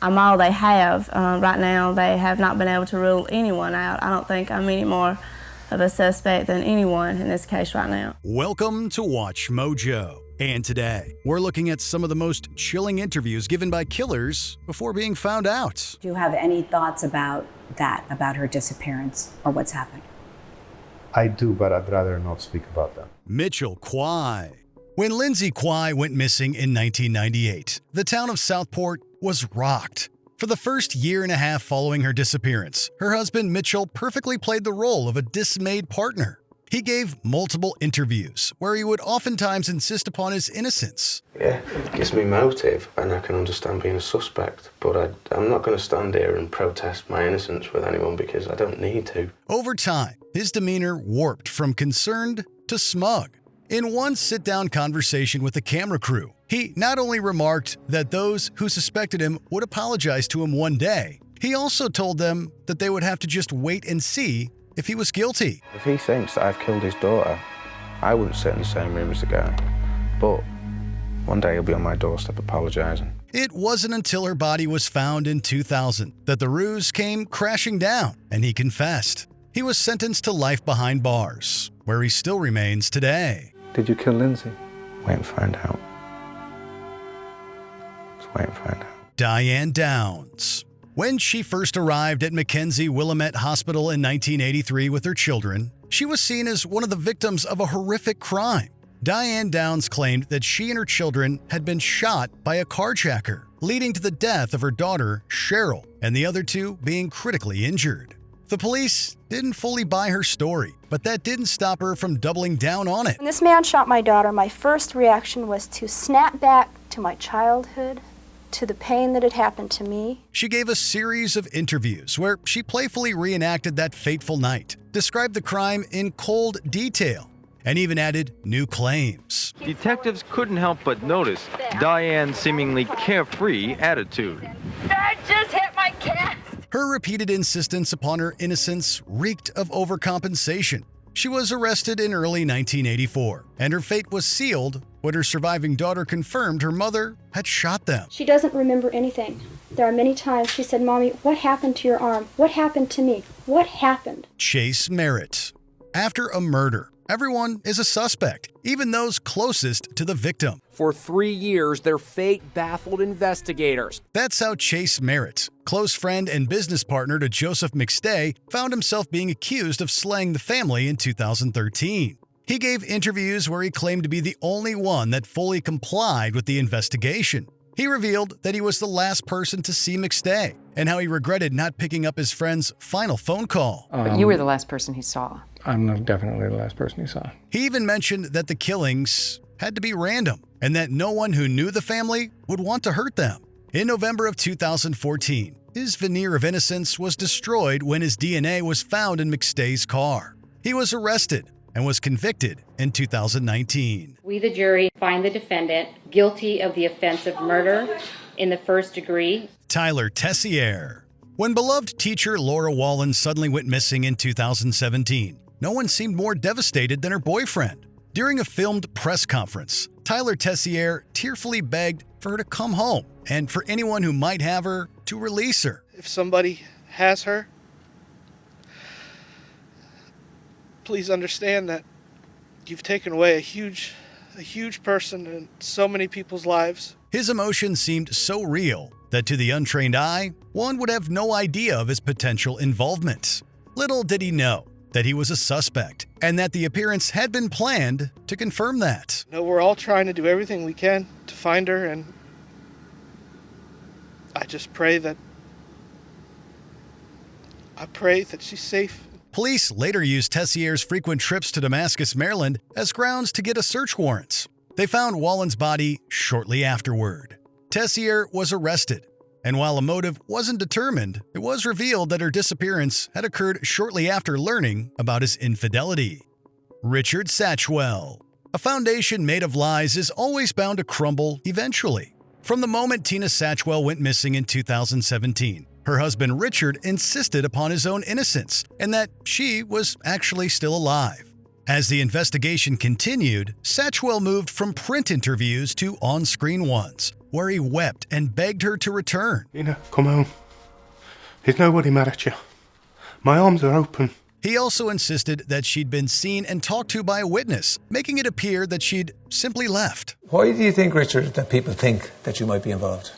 I'm all they have. Right now, they have not been able to rule anyone out. I don't think I'm any more of a suspect than anyone in this case right now. Welcome to Watch Mojo. And today, we're looking at some of the most chilling interviews given by killers before being found out. Do you have any thoughts about that, about her disappearance or what's happened? I do, but I'd rather not speak about that. Mitchell Quy. When Lindsay Quy went missing in 1998, the town of Southport was rocked. For the first year and a half following her disappearance, her husband Mitchell perfectly played the role of a dismayed partner. He gave multiple interviews where he would oftentimes insist upon his innocence. Yeah, it gives me motive, and I can understand being a suspect, but I'm not going to stand here and protest my innocence with anyone because I don't need to. Over time, his demeanor warped from concerned to smug. In one sit-down conversation with the camera crew, he not only remarked that those who suspected him would apologize to him one day, he also told them that they would have to just wait and see if he was guilty. If he thinks that I've killed his daughter, I wouldn't sit in the same room as the guy. But one day he'll be on my doorstep apologizing. It wasn't until her body was found in 2000 that the ruse came crashing down, and he confessed. He was sentenced to life behind bars, where he still remains today. Did you kill Lindsay? Wait and find out. Just wait and find out. Diane Downs. When she first arrived at Mackenzie Willamette Hospital in 1983 with her children, she was seen as one of the victims of a horrific crime. Diane Downs claimed that she and her children had been shot by a carjacker, leading to the death of her daughter, Cheryl, and the other two being critically injured. The police didn't fully buy her story, but that didn't stop her from doubling down on it. When this man shot my daughter, my first reaction was to snap back to my childhood, to the pain that had happened to me. She gave a series of interviews where she playfully reenacted that fateful night, described the crime in cold detail, and even added new claims. Detectives couldn't help but notice Diane's seemingly carefree attitude. That just hit my cat! Her repeated insistence upon her innocence reeked of overcompensation. She was arrested in early 1984, and her fate was sealed when her surviving daughter confirmed her mother had shot them. She doesn't remember anything. There are many times she said, "Mommy, what happened to your arm? What happened to me? What happened?" Chase Merritt. After a murder, everyone is a suspect, even those closest to the victim. For 3 years, their fate baffled investigators. That's how Chase Merritt, close friend and business partner to Joseph McStay, found himself being accused of slaying the family in 2013. He gave interviews where he claimed to be the only one that fully complied with the investigation. He revealed that he was the last person to see McStay and how he regretted not picking up his friend's final phone call. But you were the last person he saw. I'm definitely the last person he saw. He even mentioned that the killings had to be random and that no one who knew the family would want to hurt them. In November of 2014, his veneer of innocence was destroyed when his DNA was found in McStay's car. He was arrested and was convicted in 2019. We, the jury, find the defendant guilty of the offense of murder in the first degree. Tyler Tessier. When beloved teacher Laura Wallen suddenly went missing in 2017, no one seemed more devastated than her boyfriend. During a filmed press conference, Tyler Tessier tearfully begged for her to come home and for anyone who might have her to release her. If somebody has her, please understand that you've taken away a huge person in so many people's lives. His emotions seemed so real that to the untrained eye, one would have no idea of his potential involvement. Little did he know that he was a suspect and that the appearance had been planned to confirm that. No, we're all trying to do everything we can to find her, and I just pray that she's safe. Police later used Tessier's frequent trips to Damascus, Maryland as grounds to get a search warrant. They found Wallen's body shortly afterward. Tessier was arrested, and while a motive wasn't determined, it was revealed that her disappearance had occurred shortly after learning about his infidelity. Richard Satchwell. A foundation made of lies is always bound to crumble eventually. From the moment Tina Satchwell went missing in 2017, her husband Richard insisted upon his own innocence and that she was actually still alive. As the investigation continued, Satchwell moved from print interviews to on-screen ones, where he wept and begged her to return. Come home. There's nobody mad at you. My arms are open. He also insisted that she'd been seen and talked to by a witness, making it appear that she'd simply left. Why do you think, Richard, that people think that you might be involved?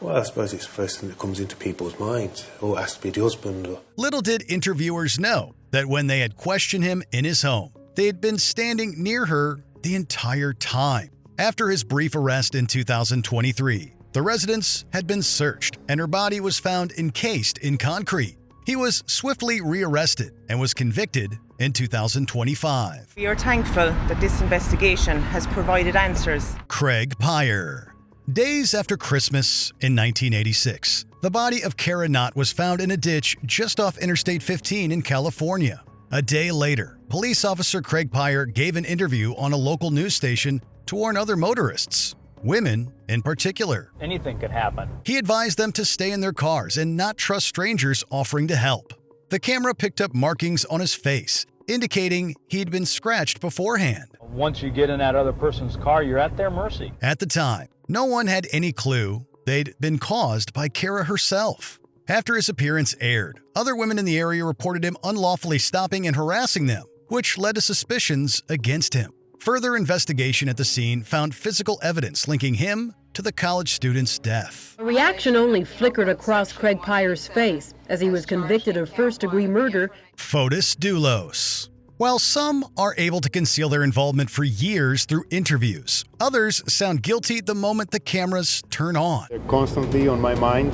Well, I suppose it's the first thing that comes into people's minds. Oh, it has to be the husband. Little did interviewers know that when they had questioned him in his home, they had been standing near her the entire time. After his brief arrest in 2023, the residence had been searched and her body was found encased in concrete. He was swiftly rearrested and was convicted in 2025. We are thankful that this investigation has provided answers. Craig Peyer. Days after Christmas in 1986, the body of Kara Knott was found in a ditch just off Interstate 15 in California. A day later, police officer Craig Peyer gave an interview on a local news station to warn other motorists, women in particular. Anything could happen. He advised them to stay in their cars and not trust strangers offering to help. The camera picked up markings on his face, indicating he'd been scratched beforehand. Once you get in that other person's car, you're at their mercy. At the time, no one had any clue they'd been caused by Kara herself. After his appearance aired, other women in the area reported him unlawfully stopping and harassing them, which led to suspicions against him. Further investigation at the scene found physical evidence linking him to the college student's death. A reaction only flickered across Craig Peyer's face as he was convicted of first-degree murder. Fotis Dulos. While some are able to conceal their involvement for years through interviews, others sound guilty the moment the cameras turn on. They're constantly on my mind,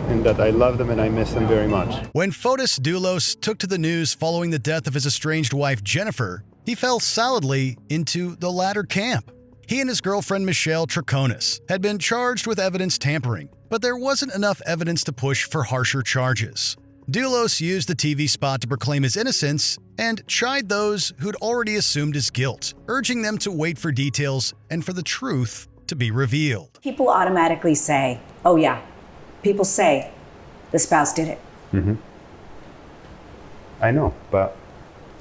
and that I love them and I miss them very much. When Fotis Dulos took to the news following the death of his estranged wife Jennifer, he fell solidly into the latter camp. He and his girlfriend Michelle Triconis had been charged with evidence tampering, but there wasn't enough evidence to push for harsher charges. Dulos used the TV spot to proclaim his innocence and chide those who'd already assumed his guilt, urging them to wait for details and for the truth to be revealed. People automatically say, oh yeah, people say the spouse did it. Mm-hmm. I know, but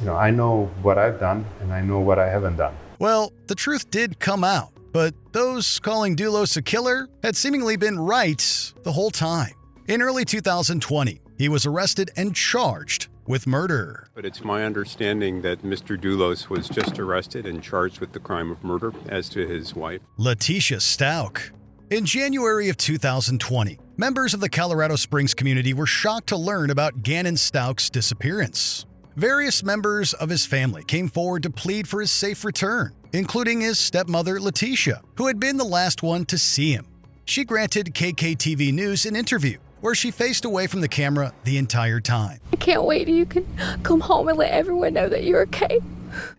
I know what I've done and I know what I haven't done. Well, the truth did come out, but those calling Dulos a killer had seemingly been right the whole time. In early 2020, he was arrested and charged with murder. But it's my understanding that Mr. Dulos was just arrested and charged with the crime of murder, as to his wife. Leticia Stauch. In January of 2020, members of the Colorado Springs community were shocked to learn about Gannon Stauch's disappearance. Various members of his family came forward to plead for his safe return, including his stepmother Leticia, who had been the last one to see him. She granted KKTV News an interview, where she faced away from the camera the entire time. I can't wait till you can come home and let everyone know that you're okay.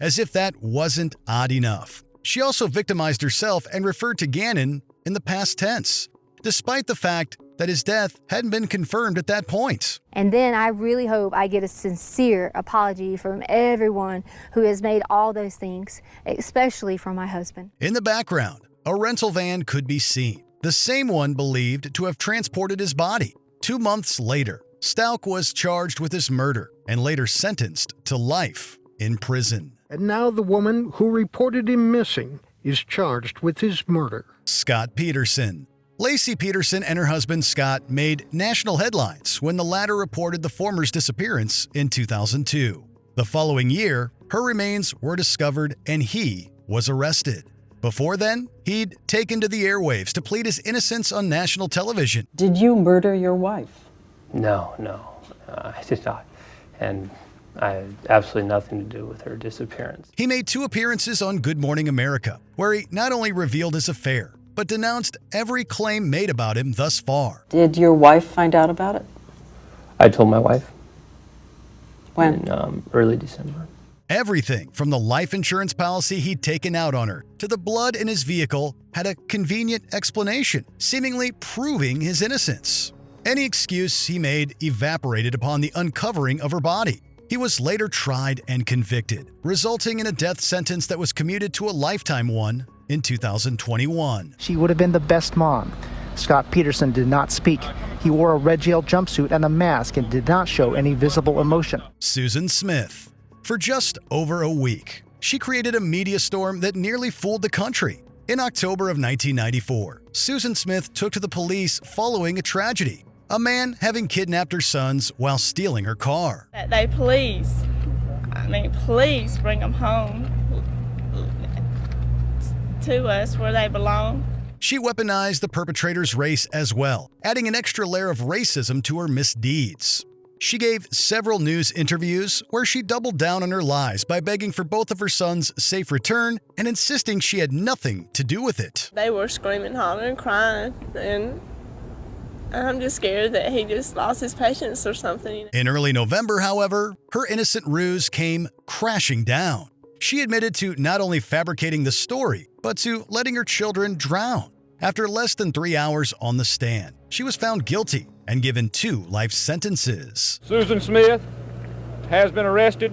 As if that wasn't odd enough, she also victimized herself and referred to Gannon in the past tense, despite the fact that his death hadn't been confirmed at that point. And then I really hope I get a sincere apology from everyone who has made all those things, especially from my husband. In the background, a rental van could be seen. The same one believed to have transported his body. 2 months later, Stauch was charged with his murder and later sentenced to life in prison. And now the woman who reported him missing is charged with his murder. Scott Peterson. Lacey Peterson and her husband Scott made national headlines when the latter reported the former's disappearance in 2002. The following year, her remains were discovered and he was arrested. Before then, he'd taken to the airwaves to plead his innocence on national television. Did you murder your wife? No, I did not. And I had absolutely nothing to do with her disappearance. He made 2 appearances on Good Morning America, where he not only revealed his affair, but denounced every claim made about him thus far. Did your wife find out about it? I told my wife. When? In early December. Everything from the life insurance policy he'd taken out on her to the blood in his vehicle had a convenient explanation, seemingly proving his innocence. Any excuse he made evaporated upon the uncovering of her body. He was later tried and convicted, resulting in a death sentence that was commuted to a lifetime one in 2021. She would have been the best mom. Scott Peterson did not speak. He wore a red gel jumpsuit and a mask and did not show any visible emotion. Susan Smith. For just over a week, she created a media storm that nearly fooled the country. In October of 1994, Susan Smith took to the police following a tragedy. A man having kidnapped her sons while stealing her car. They please bring them home to us where they belong. She weaponized the perpetrator's race as well, adding an extra layer of racism to her misdeeds. She gave several news interviews where she doubled down on her lies by begging for both of her sons' safe return and insisting she had nothing to do with it. They were screaming, hollering, crying, and I'm just scared that he just lost his patience or something. In early November, however, her innocent ruse came crashing down. She admitted to not only fabricating the story, but to letting her children drown. After less than 3 hours on the stand, she was found guilty and given 2 life sentences. Susan Smith has been arrested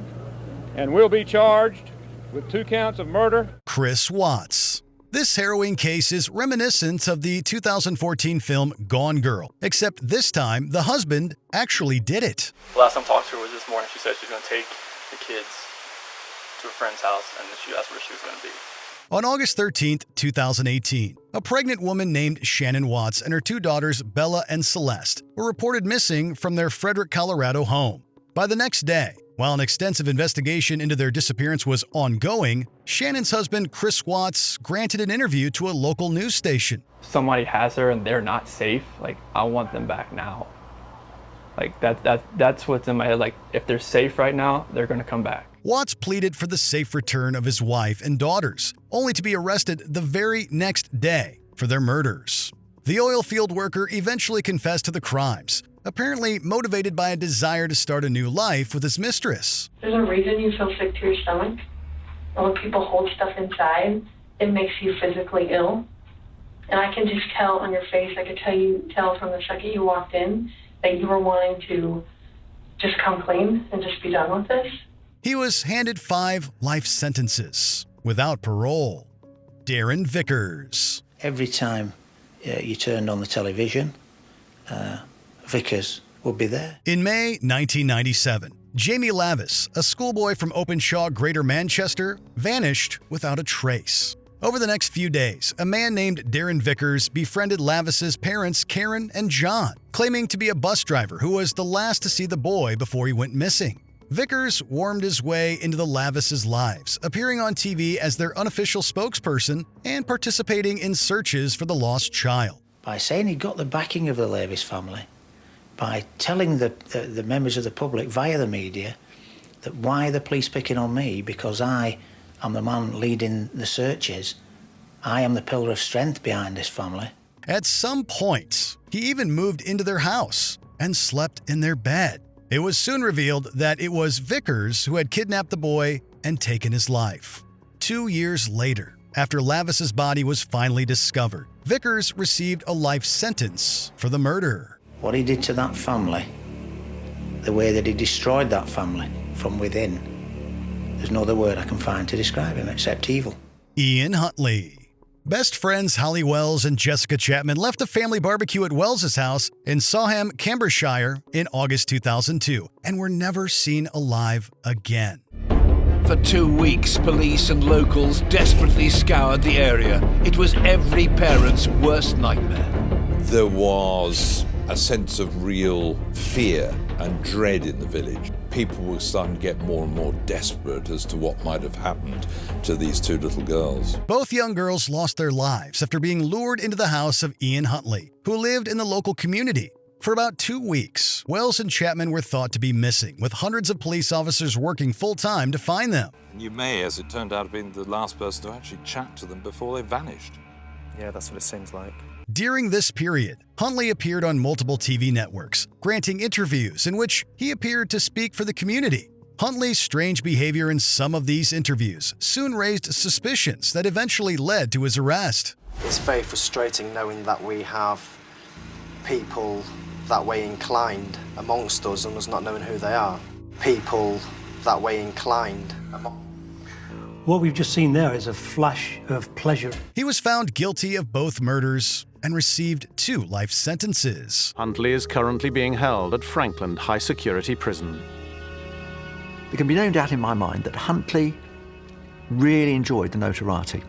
and will be charged with 2 counts of murder. Chris Watts. This harrowing case is reminiscent of the 2014 film Gone Girl, except this time the husband actually did it. Last time I talked to her was this morning. She said she's going to take the kids to a friend's house, and she asked where she was going to be. On August 13, 2018, a pregnant woman named Shannon Watts and her 2 daughters, Bella and Celeste, were reported missing from their Frederick, Colorado home. By the next day, while an extensive investigation into their disappearance was ongoing, Shannon's husband, Chris Watts, granted an interview to a local news station. Somebody has her and they're not safe. Like, I want them back now. Like, that's what's in my head. Like, if they're safe right now, they're going to come back. Watts pleaded for the safe return of his wife and daughters, only to be arrested the very next day for their murders. The oil field worker eventually confessed to the crimes, apparently motivated by a desire to start a new life with his mistress. There's a reason you feel sick to your stomach. And when people hold stuff inside, it makes you physically ill. And I can just tell on your face, I could tell from the second you walked in that you were wanting to just come clean and just be done with this. He was handed 5 life sentences without parole. Darren Vickers. Every time you turned on the television, Vickers would be there. In May 1997, Jamie Lavis, a schoolboy from Openshaw, Greater Manchester, vanished without a trace. Over the next few days, a man named Darren Vickers befriended Lavis's parents, Karen and John, claiming to be a bus driver who was the last to see the boy before he went missing. Vickers wormed his way into the Lavis' lives, appearing on TV as their unofficial spokesperson and participating in searches for the lost child. By saying he got the backing of the Lavis family, by telling the members of the public via the media that why are the police picking on me because I am the man leading the searches, I am the pillar of strength behind this family. At some point, he even moved into their house and slept in their bed. It was soon revealed that it was Vickers who had kidnapped the boy and taken his life. 2 years later, after Lavis's body was finally discovered, Vickers received a life sentence for the murder. What he did to that family, the way that he destroyed that family from within, there's no other word I can find to describe him except evil. Ian Huntley. Best friends Holly Wells and Jessica Chapman left a family barbecue at Wells's house in Sawham, Cambridgeshire in August 2002 and were never seen alive again. For 2 weeks, police and locals desperately scoured the area. It was every parent's worst nightmare. There was a sense of real fear and dread in the village. People were starting to get more and more desperate as to what might have happened to these 2 little girls. Both young girls lost their lives after being lured into the house of Ian Huntley, who lived in the local community. For about 2 weeks, Wells and Chapman were thought to be missing, with hundreds of police officers working full-time to find them. And you may, as it turned out, have been the last person to actually chat to them before they vanished. Yeah, that's what it seems like. During this period, Huntley appeared on multiple TV networks, granting interviews in which he appeared to speak for the community. Huntley's strange behavior in some of these interviews soon raised suspicions that eventually led to his arrest. It's very frustrating knowing that we have people that way inclined amongst us and us not knowing who they are. People that way inclined among. What we've just seen there is a flash of pleasure. He was found guilty of both murders and received 2 life sentences. Huntley is currently being held at Frankland High Security Prison. There can be no doubt in my mind that Huntley really enjoyed the notoriety.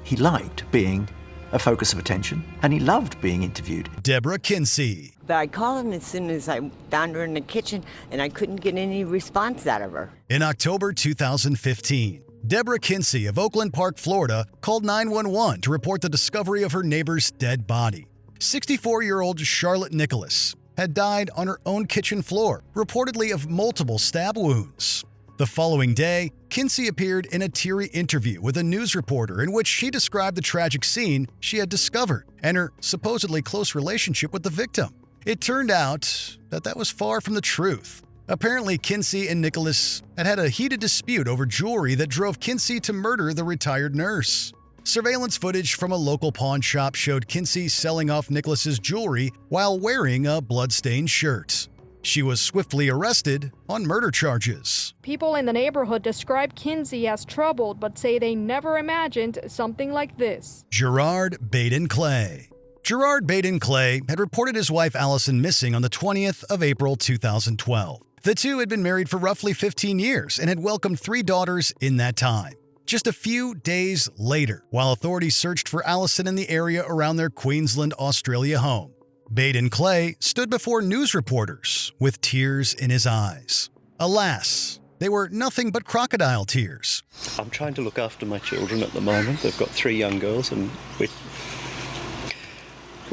He liked being a focus of attention, and he loved being interviewed. Deborah Kinsey. But I called him as soon as I found her in the kitchen, and I couldn't get any response out of her. In October 2015, Deborah Kinsey of Oakland Park, Florida, called 911 to report the discovery of her neighbor's dead body. 64-year-old Charlotte Nicholas had died on her own kitchen floor, reportedly of multiple stab wounds. The following day, Kinsey appeared in a teary interview with a news reporter in which she described the tragic scene she had discovered and her supposedly close relationship with the victim. It turned out that was far from the truth. Apparently, Kinsey and Nicholas had a heated dispute over jewelry that drove Kinsey to murder the retired nurse. Surveillance footage from a local pawn shop showed Kinsey selling off Nicholas's jewelry while wearing a blood-stained shirt. She was swiftly arrested on murder charges. People in the neighborhood describe Kinsey as troubled, but say they never imagined something like this. Gerard Baden-Clay. Gerard Baden-Clay had reported his wife Allison missing on the 20th of April 2012. The two had been married for roughly 15 years and had welcomed 3 daughters in that time. Just a few days later, while authorities searched for Allison in the area around their Queensland, Australia home, Baden-Clay stood before news reporters with tears in his eyes. Alas, they were nothing but crocodile tears. I'm trying to look after my children at the moment. They've got 3 young girls, and we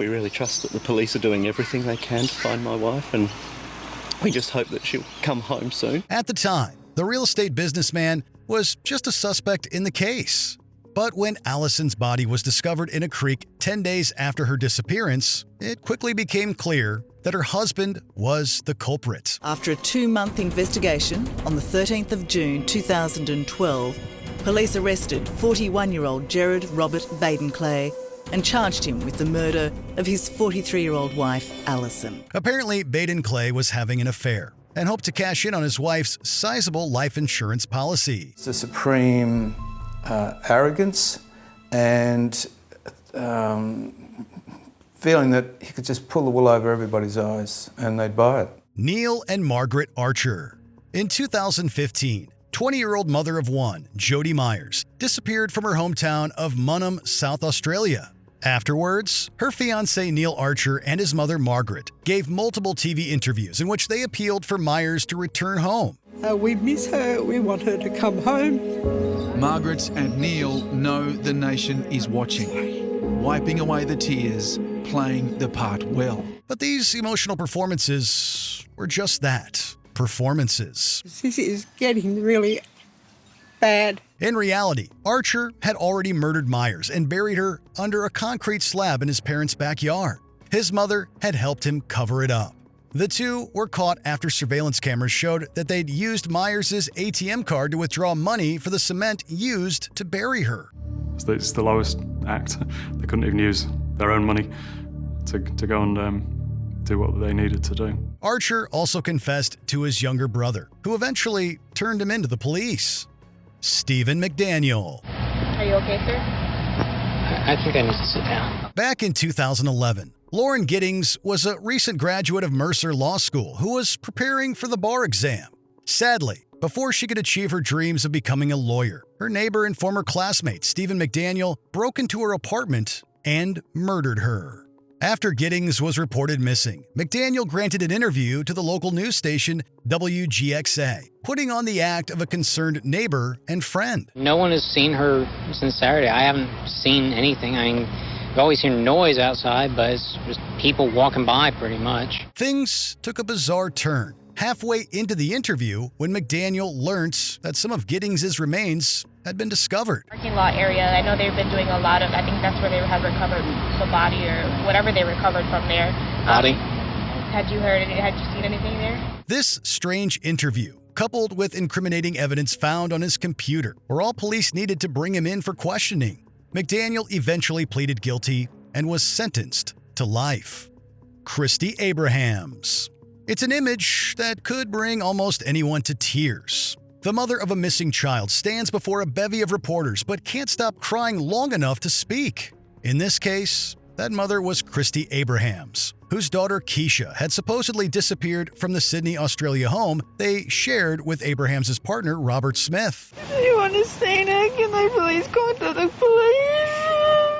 really trust that the police are doing everything they can to find my wife, and we just hope that she'll come home soon. At the time, the real estate businessman was just a suspect in the case. But when Allison's body was discovered in a creek 10 days after her disappearance, it quickly became clear that her husband was the culprit. After a 2-month investigation, on the 13th of June 2012, police arrested 41-year-old Gerard Robert Baden-Clay and charged him with the murder of his 43-year-old wife, Allison. Apparently, Baden-Clay was having an affair and hoped to cash in on his wife's sizable life insurance policy. It's a supreme arrogance and feeling that he could just pull the wool over everybody's eyes and they'd buy it. Neil and Margaret Archer. In 2015, 20-year-old mother of 1, Jody Myers, disappeared from her hometown of Munham, South Australia. Afterwards, her fiancé Neil Archer and his mother Margaret gave multiple TV interviews in which they appealed for Myers to return home. We miss her. We want her to come home. Margaret and Neil know the nation is watching, wiping away the tears, playing the part well. But these emotional performances were just that, performances. This is getting really bad. In reality, Archer had already murdered Myers and buried her under a concrete slab in his parents' backyard. His mother had helped him cover it up. The two were caught after surveillance cameras showed that they'd used Myers' ATM card to withdraw money for the cement used to bury her. It's the lowest act. They couldn't even use their own money to go and do what they needed to do. Archer also confessed to his younger brother, who eventually turned him into the police. Stephen McDaniel. Are you okay, sir? I think I need to sit down. Back in 2011, Lauren Giddings was a recent graduate of Mercer Law School who was preparing for the bar exam. Sadly, before she could achieve her dreams of becoming a lawyer, her neighbor and former classmate, Stephen McDaniel, broke into her apartment and murdered her. After Giddings was reported missing, McDaniel granted an interview to the local news station WGXA, putting on the act of a concerned neighbor and friend. No one has seen her since Saturday. I haven't seen anything. I mean, I've always heard noise outside, but it's just people walking by pretty much. Things took a bizarre turn halfway into the interview when McDaniel learnt that some of Giddings' remains had been discovered. Parking lot area, I know they've been doing a lot of, I think that's where they have recovered the body or whatever they recovered from there. Body? Had you seen anything there? This strange interview, coupled with incriminating evidence found on his computer, were all police needed to bring him in for questioning. McDaniel eventually pleaded guilty and was sentenced to life. Christy Abrahams. It's an image that could bring almost anyone to tears. The mother of a missing child stands before a bevy of reporters but can't stop crying long enough to speak. In this case, that mother was Christy Abrahams, whose daughter Keisha had supposedly disappeared from the Sydney, Australia home they shared with Abrahams' partner Robert Smith. Do you understand? Can they please contact the police?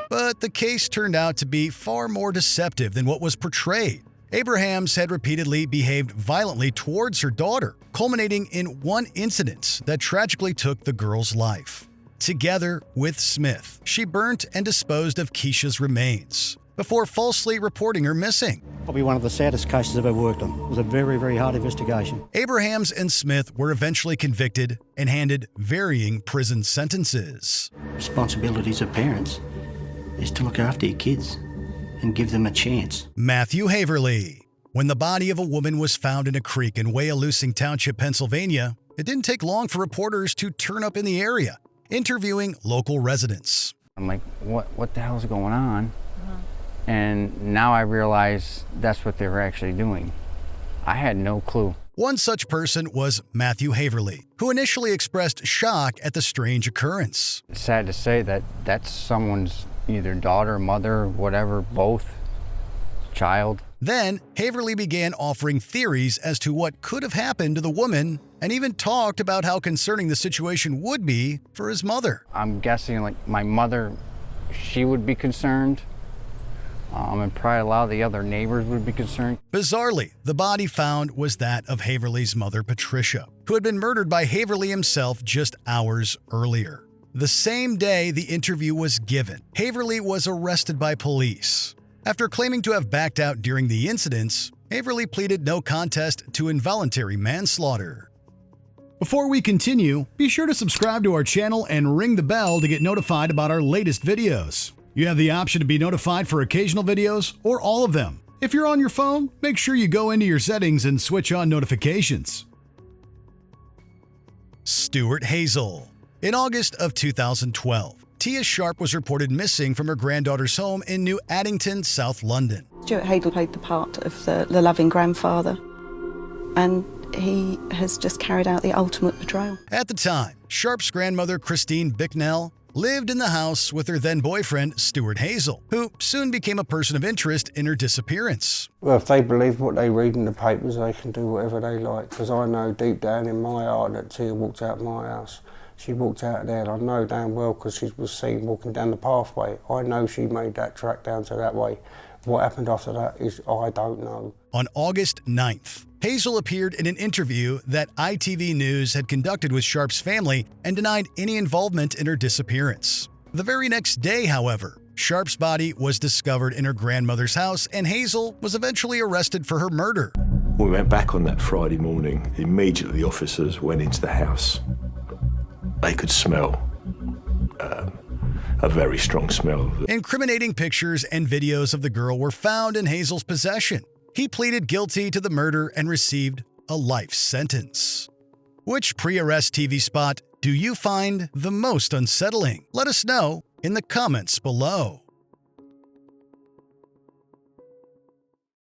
But the case turned out to be far more deceptive than what was portrayed. Abrahams had repeatedly behaved violently towards her daughter, culminating in one incident that tragically took the girl's life. Together with Smith, she burnt and disposed of Keisha's remains before falsely reporting her missing. Probably one of the saddest cases I've ever worked on. It was a very, very hard investigation. Abrahams and Smith were eventually convicted and handed varying prison sentences. Responsibilities of parents is to look after your kids and give them a chance. Matthew Haverly. When the body of a woman was found in a creek in Wyalusing Township, Pennsylvania, it didn't take long for reporters to turn up in the area, interviewing local residents. I'm like, what the hell's going on? And now I realize that's what they were actually doing. I had no clue. One such person was Matthew Haverly, who initially expressed shock at the strange occurrence. It's sad to say that that's someone's either daughter, mother, whatever, both, child. Then, Haverly began offering theories as to what could have happened to the woman and even talked about how concerning the situation would be for his mother. I'm guessing like my mother, she would be concerned. And probably a lot of the other neighbors would be concerned. Bizarrely, the body found was that of Haverly's mother, Patricia, who had been murdered by Haverly himself just hours earlier. The same day the interview was given, Haverly was arrested by police. After claiming to have backed out during the incidents, Haverly pleaded no contest to involuntary manslaughter. Before we continue, be sure to subscribe to our channel and ring the bell to get notified about our latest videos. You have the option to be notified for occasional videos or all of them. If you're on your phone, make sure you go into your settings and switch on notifications. Stuart Hazell. In August of 2012, Tia Sharp was reported missing from her granddaughter's home in New Addington, South London. Stuart Hazell played the part of the loving grandfather, and he has just carried out the ultimate betrayal. At the time, Sharp's grandmother, Christine Bicknell, lived in the house with her then-boyfriend, Stuart Hazell, who soon became a person of interest in her disappearance. Well, if they believe what they read in the papers, they can do whatever they like, because I know deep down in my heart that Tia walked out of my house. She walked out of there, and I know damn well because she was seen walking down the pathway. I know she made that track down to that way. What happened after that is I don't know. On August 9th, Hazell appeared in an interview that ITV News had conducted with Sharp's family and denied any involvement in her disappearance. The very next day, however, Sharp's body was discovered in her grandmother's house, and Hazell was eventually arrested for her murder. When we went back on that Friday morning, immediately the officers went into the house. They could smell a very strong smell. Incriminating pictures and videos of the girl were found in Hazell's possession. He pleaded guilty to the murder and received a life sentence. Which pre-arrest TV spot do you find the most unsettling? Let us know in the comments below.